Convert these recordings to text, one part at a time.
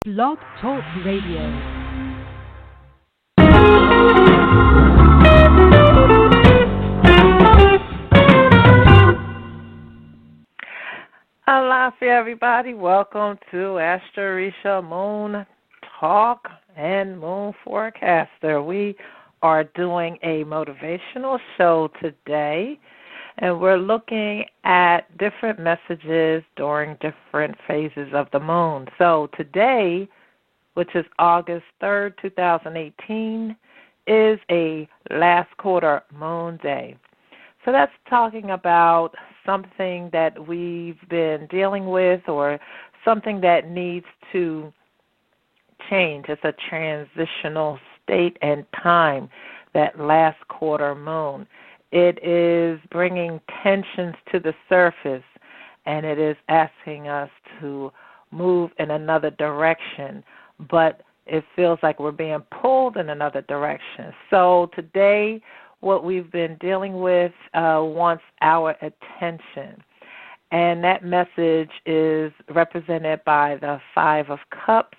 Blog Talk Radio. Aloha, everybody. Welcome to Astrorisa Moon Talk and Moon Forecaster. We are doing a motivational show today, and we're looking at different messages during different phases of the moon. So today, which is August 3rd, 2018, is a last quarter moon day. So that's talking about something that we've been dealing with or something that needs to change. It's a transitional state and time, that last quarter moon. It is bringing tensions to the surface, and it is asking us to move in another direction, but it feels like we're being pulled in another direction. So today, what we've been dealing with wants our attention. And that message is represented by the Five of Cups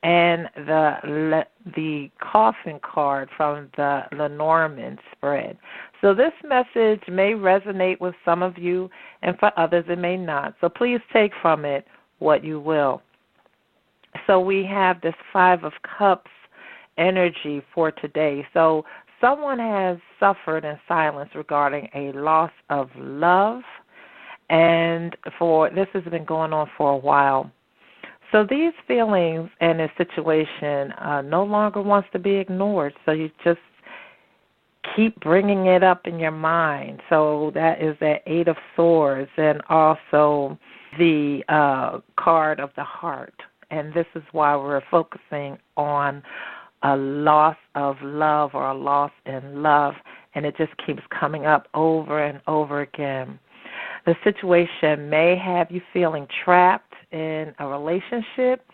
and the Coffin card from the Lenormand spread. So this message may resonate with some of you, and for others it may not. So please take from it what you will. So we have this Five of Cups energy for today. So someone has suffered in silence regarding a loss of love, and this has been going on for a while. So these feelings and this situation no longer wants to be ignored, so you just keep bringing it up in your mind. So that is that Eight of Swords and also the card of the heart. And this is why we're focusing on a loss of love or a loss in love, and it just keeps coming up over and over again. The situation may have you feeling trapped in a relationship,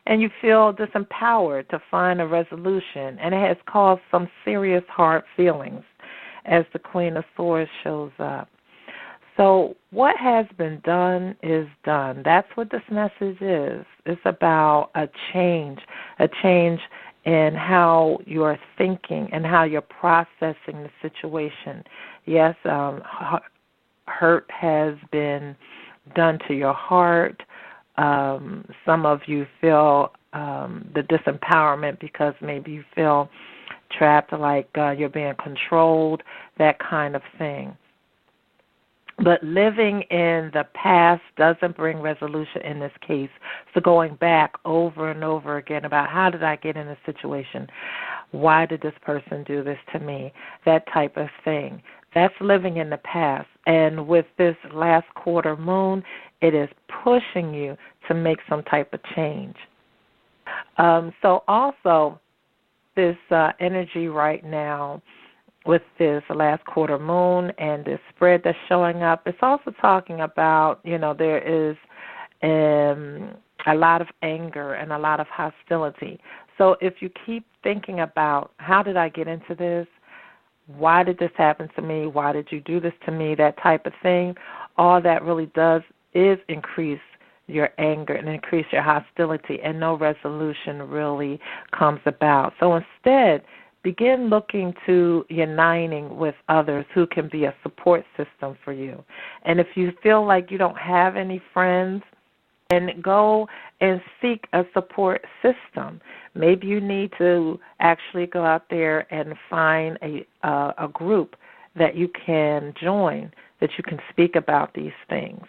and you feel disempowered to find a resolution, and it has caused some serious hard feelings as the Queen of Swords shows up. So what has been done is done. That's what this message is. It's about a change in how you're thinking and how you're processing the situation. Yes, hurt has been done to your heart. Some of you feel the disempowerment because maybe you feel trapped, like you're being controlled, that kind of thing. But living in the past doesn't bring resolution in this case. So going back over and over again about how did I get in this situation? Why did this person do this to me? That type of thing. That's living in the past. And with this last quarter moon, it is pushing you to make some type of change. So also this energy right now with this last quarter moon and this spread that's showing up, it's also talking about, there is a lot of anger and a lot of hostility. So if you keep thinking about how did I get into this, why did this happen to me, why did you do this to me, that type of thing, all that really does is increase your anger and increase your hostility, and no resolution really comes about. So instead, begin looking to uniting with others who can be a support system for you. And if you feel like you don't have any friends, then go and seek a support system. Maybe you need to actually go out there and find a group that you can join, that you can speak about these things.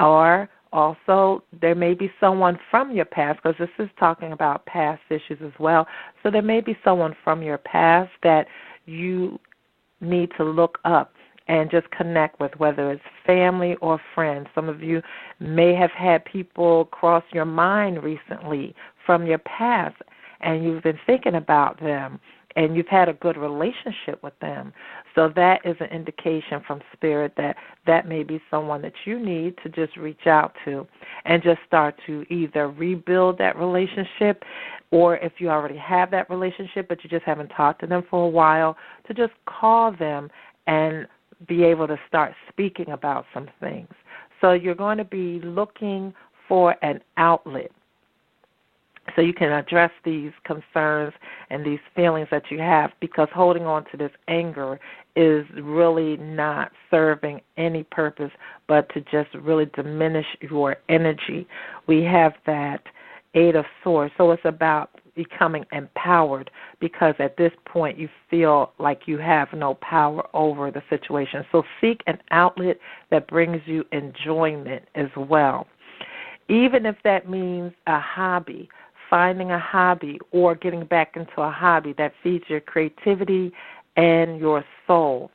Or also, there may be someone from your past, because this is talking about past issues as well. So there may be someone from your past that you need to look up and just connect with, whether it's family or friends. Some of you may have had people cross your mind recently from your past, and you've been thinking about them, and you've had a good relationship with them. So that is an indication from Spirit that that may be someone that you need to just reach out to and just start to either rebuild that relationship, or if you already have that relationship but you just haven't talked to them for a while, to just call them and be able to start speaking about some things. So you're going to be looking for an outlet. So you can address these concerns and these feelings that you have, because holding on to this anger is really not serving any purpose but to just really diminish your energy. We have that Eight of Swords, so it's about becoming empowered, because at this point you feel like you have no power over the situation. So seek an outlet that brings you enjoyment as well. Even if that means a hobby, finding a hobby or getting back into a hobby that feeds your creativity and your soul.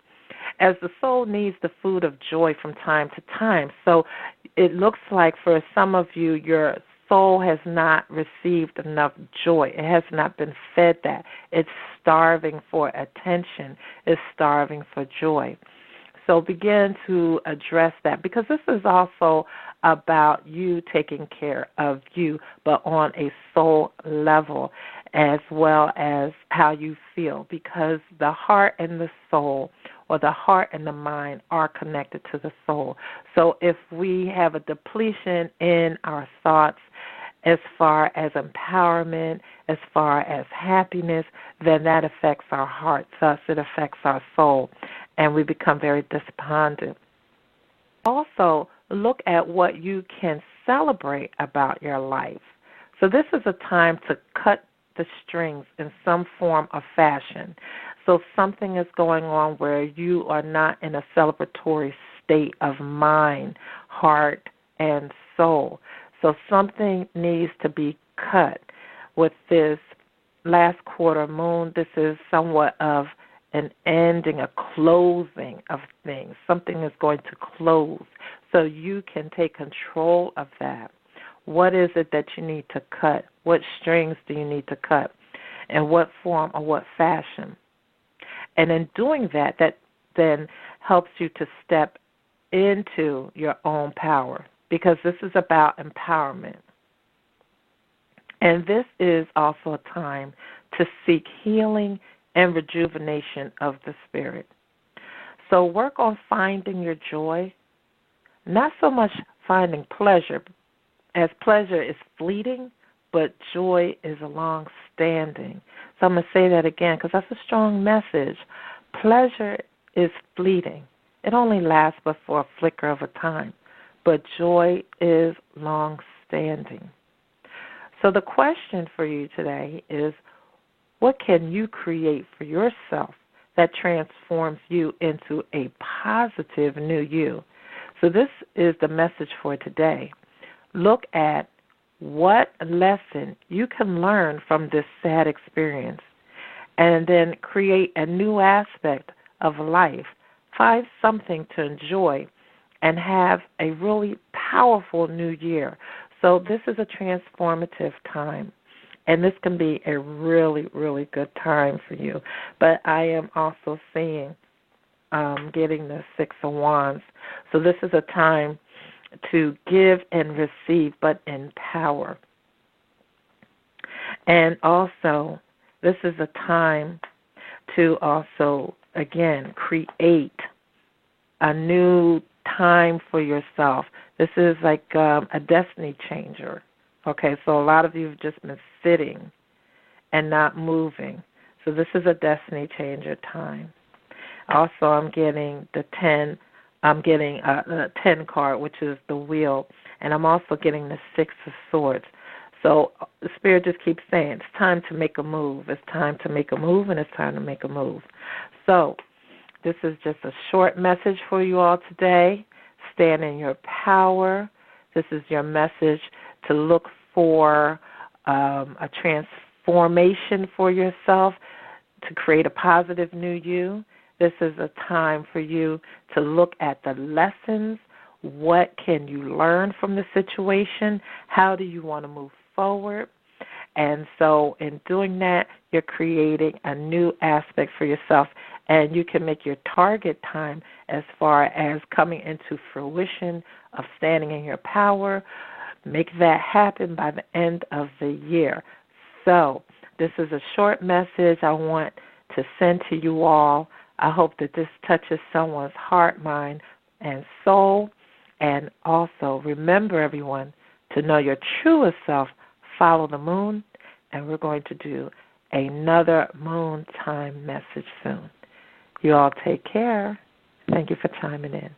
As the soul needs the food of joy from time to time. So it looks like for some of you, your soul has not received enough joy. It has not been fed that. It's starving for attention. It's starving for joy. So begin to address that, because this is also about you taking care of you, but on a soul level, as well as how you feel, because the heart and the soul, or the heart and the mind, are connected to the soul. So if we have a depletion in our thoughts as far as empowerment, as far as happiness, then that affects our heart, thus it affects our soul, and we become very despondent. Also, look at what you can celebrate about your life. So this is a time to cut the strings in some form or fashion. So something is going on where you are not in a celebratory state of mind, heart, and soul. So something needs to be cut. With this last quarter moon, this is somewhat of an ending, a closing of things. Something is going to close, so you can take control of that. What is it that you need to cut? What strings do you need to cut? In what form or what fashion? And in doing that, that then helps you to step into your own power, because this is about empowerment. And this is also a time to seek healing and rejuvenation of the spirit. So work on finding your joy, not so much finding pleasure, as pleasure is fleeting, but joy is long-standing. So I'm going to say that again, because that's a strong message. Pleasure is fleeting. It only lasts but for a flicker of a time, but joy is long-standing. So the question for you today is, what can you create for yourself that transforms you into a positive new you? So this is the message for today. Look at what lesson you can learn from this sad experience, and then create a new aspect of life. Find something to enjoy and have a really powerful new year. So this is a transformative time, and this can be a really, really good time for you. But I am also seeing getting the Six of Wands. So this is a time to give and receive, but in power. And also, this is a time to also, again, create a new time for yourself. This is like a destiny changer. Okay, so a lot of you have just been sitting and not moving. So this is a destiny changer time. Also, I'm getting the 10. I'm getting a 10 card, which is the wheel, and I'm also getting the Six of Swords. So the Spirit just keeps saying, it's time to make a move. It's time to make a move, and it's time to make a move. So this is just a short message for you all today. Stand in your power. This is your message to look for a transformation for yourself, to create a positive new you. This is a time for you to look at the lessons. What can you learn from the situation? How do you want to move forward? And so in doing that, you're creating a new aspect for yourself, and you can make your target time as far as coming into fruition of standing in your power. Make that happen by the end of the year. So this is a short message I want to send to you all. I hope that this touches someone's heart, mind, and soul. And also remember, everyone, to know your truest self follow the moon, and we're going to do another moon time message soon. You all take care. Thank you for chiming in.